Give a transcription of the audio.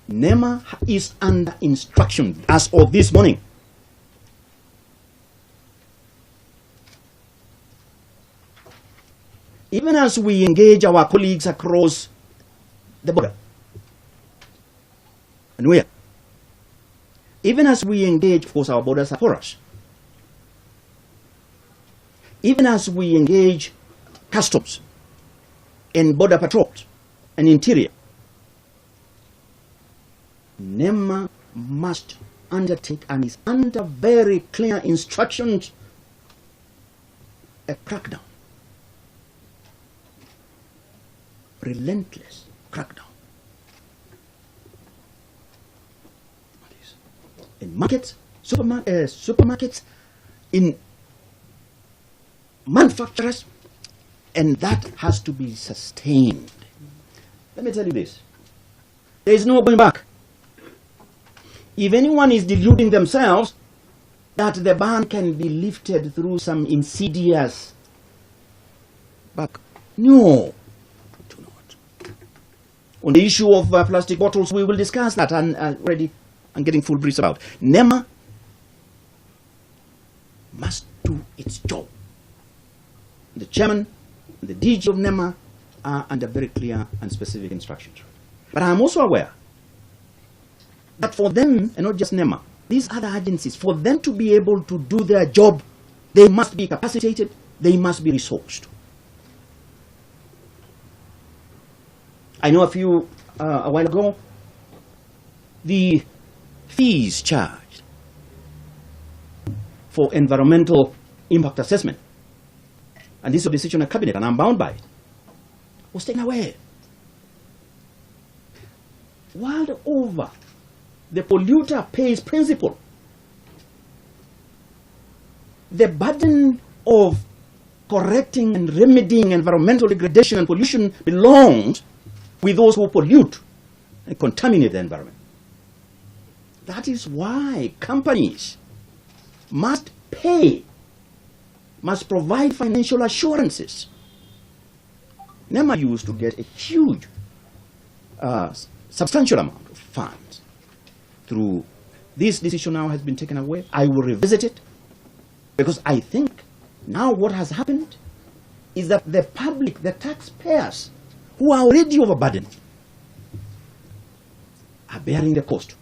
NEMA is under instruction as of this morning. Even as we engage our colleagues across the border, and where, even as we engage, of course, our borders are porous. Even as we engage customs and border patrols and interior, NEMA must undertake and is under very clear instructions a crackdown, relentless crackdown in markets, supermarkets, in manufacturers, and that has to be sustained. Let me tell you this. There is no going back. If anyone is deluding themselves that the ban can be lifted through some insidious back, no, do not. On the issue of plastic bottles, we will discuss that, and already I'm getting full briefs about. NEMA must do its job. The chairman, the DG of NEMA are under very clear and specific instructions. But I'm also aware that for them, and not just NEMA, these other agencies, for them to be able to do their job, they must be capacitated, they must be resourced. I know a while ago, the fees charged for environmental impact assessment, and this is a decision of cabinet, and I'm bound by it, was taken away. World over, the polluter pays principle. The burden of correcting and remedying environmental degradation and pollution belongs with those who pollute and contaminate the environment. That is why companies must pay, must provide financial assurances. NEMA used to get a huge, substantial amount of funds. Through this decision now has been taken away. I will revisit it, because I think now what has happened is that the public, the taxpayers, who are already overburdened, are bearing the cost.